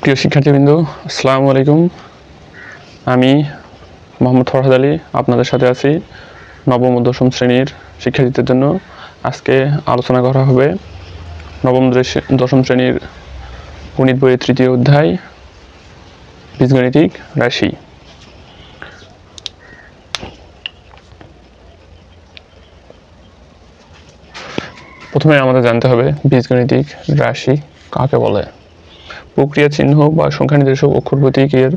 প্রিয় শিক্ষার্থীবৃন্দ, আসসালামু আলাইকুম। আমি মোহাম্মদ ফরহাদ আলী আপনাদের সাথে আছি নবম ও দশম শ্রেণীর শিক্ষার্থীদের জন্য। আজকে আলোচনা করা হবে নবম দশম শ্রেণীর গণিত বইয়ের তৃতীয় অধ্যায় বীজগণিতিক রাশি। প্রথমে আমাদের জানতে হবে বীজগণিতিক রাশি কাকে বলে। প্রক্রিয়া চিহ্ন বা সংখ্যা নির্দেশক অক্ষর প্রতীকের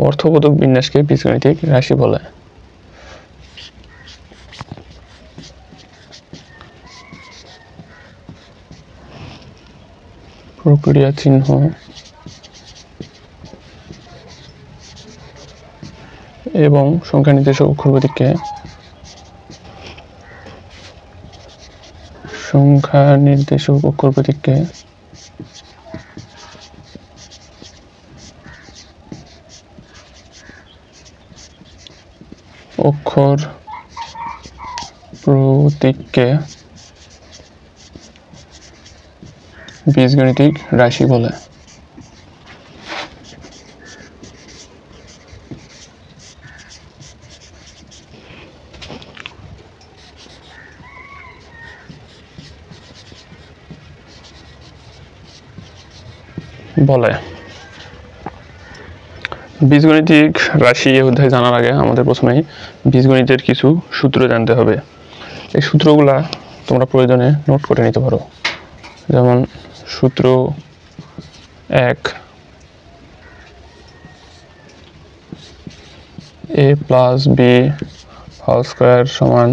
অর্থবোধক বিন্যাসকে বীজগণিতিক রাশি বলে। প্রক্রিয়া চিহ্ন এবং সংখ্যা নির্দেশক অক্ষর প্রতীককে বীজগণিতিক রাশি বলে। বীজগণিতিক রাশি এই অধ্যায় জানার আগে আমাদের প্রথমেই বীজগণিতের কিছু সূত্র জানতে হবে। এই সূত্রগুলা তোমরা প্রয়োজনে নোট করে নিতে পারো। যেমন সূত্র 1, a plus b whole square সমান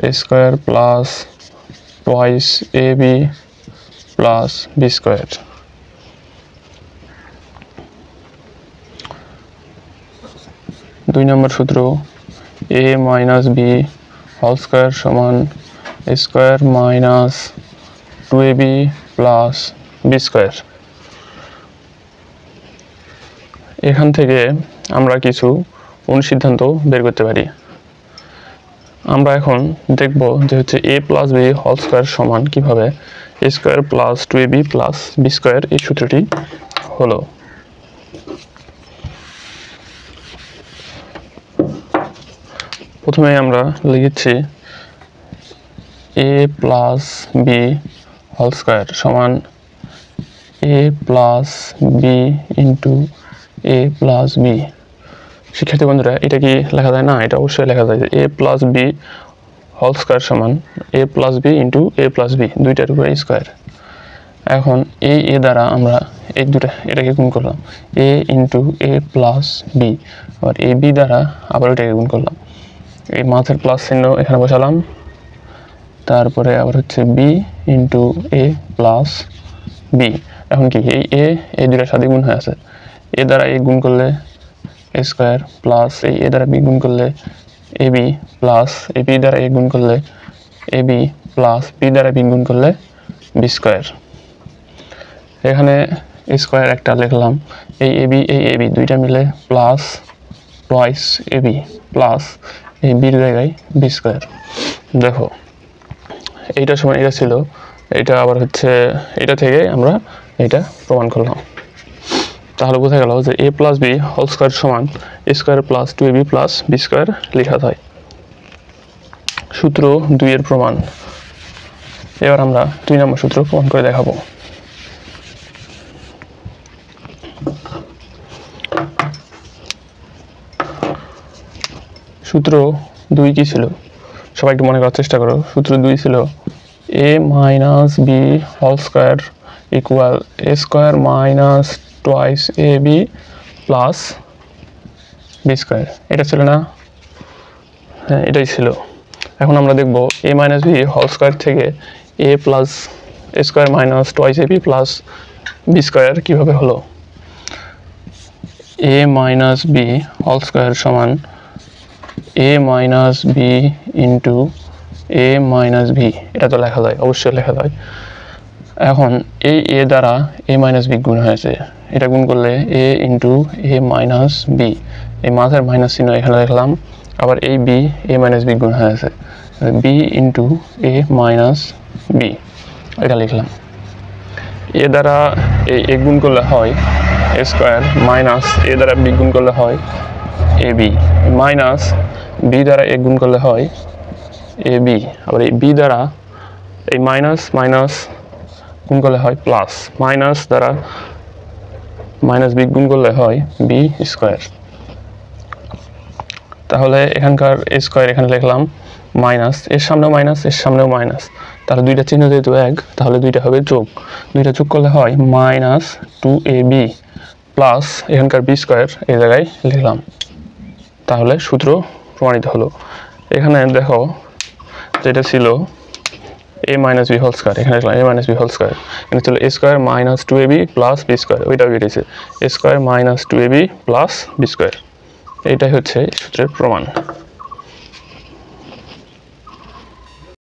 a square plus twice ab plus b square. দুই নম্বর সূত্র a minus b whole square সমান a square minus 2ab plus b square. এখান থেকে আমরা কিছু অনুসিদ্ধান্ত বের করতে পারি। আমরা এখন দেখব যে হচ্ছে a plus b whole square সমান কিভাবে a square plus 2ab plus b square এই সূত্রটি হলো। প্রথমে আমরা লিখছি a plus b whole square সমান a plus b into a plus b। শিক্ষার্থী বন্ধুরা, এটা কি লেখা যায় না? এটা অবশ্যই লেখা যায় যে a plus b whole square সমান a plus b into a plus b, দুইটার উপরে স্কয়ার। এখন a দ্বারা আমরা এই দুটা এটাকে গুণ করলাম, a into a plus b, আবার a b দ্বারা আবার এটাকে গুণ করলাম। এই মাঝের প্লাস চিহ্ন এখানে বসালাম, তারপরে আবার হচ্ছে b into a plus b। এখন কি এই দুটার সাথে গুণ হয়ে আছে, a দ্বারা a গুণ করলে a স্কয়ার প্লাস এই a দ্বারা b গুণ করলে ab প্লাস এই b দ্বারা a গুণ করলে ab প্লাস b দ্বারা b গুণ করলে b স্কয়ার। এখানে স্কয়ার একটা লিখলাম, এই ab দুইটা মিলে প্লাস টুয়াইস ab প্লাস এই b জায়গায় b স্কয়ার। দেখো এইটা সমান এটা ছিল, এটা আবার হচ্ছে এটা থেকে আমরা এটা প্রমাণ করলাম। তাহলে বোঝা গেল যে a plus b whole square সমান a square plus 2ab plus b square লেখা যায়। সূত্র 2 এর প্রমাণ। এবার আমরা 2 নম্বর সূত্র প্রমাণ করে দেখাবো। সূত্র 2 কি ছিল সবাই একটু মনে করার চেষ্টা করো। সূত্র 2 ছিল a minus b whole square equal a square minus twice ab plus b square. এটা ছিল না? হ্যাঁ, এটাই ছিল। এখন আমরা দেখব a minus b whole square থেকে a plus a square minus twice ab plus b square কিভাবে হলো। a minus b whole square সমান a minus b into a minus b, এটা তো লেখা যায়, অবশ্যই লেখা যায়। এখন এই a দ্বারা a মাইনাস b গুণ হয়েছে, এটা গুণ করলে a into a minus b, এই মাঝের মাইনাস চিহ্ন এখানে লিখলাম, আবার এই b a মাইনাস b গুণ হয়েছে b into a minus b, এটা লিখলাম। এ দ্বারা এই গুণ করলে হয় এ স্কোয়ার মাইনাস এ দ্বারা বি গুণ করলে হয় এ বি, মাইনাস বি দ্বারা এ গুণ করলে হয় এ বি, আবার এই বি দ্বারা এই মাইনাস মাইনাস গুণ করলে হয় প্লাস, মাইনাস দ্বারা মাইনাস বি গুণ করলে হয় বি স্কোয়ার। তাহলে এখানকার এ স্কোয়ার এখানে লিখলাম মাইনাস, এর সামনেও মাইনাস এর সামনেও মাইনাস, তাহলে দুইটা চিহ্ন যেহেতু এক তাহলে দুইটা হবে যোগ, দুইটা যোগ করলে হয় মাইনাস 2ab প্লাস এখানকার বি স্কোয়ার এই জায়গায় লিখলাম। তাহলে সূত্র প্রমাণিত হলো। এখানে দেখো যেটা ছিল a minus B whole square, এখানে লিখলাম a minus B whole square, এখানে ছিল a square minus 2ab plus B square, ওইটাও বেরিয়েছে a square minus 2ab plus B square. এইটাই হচ্ছে সূত্রের প্রমাণ।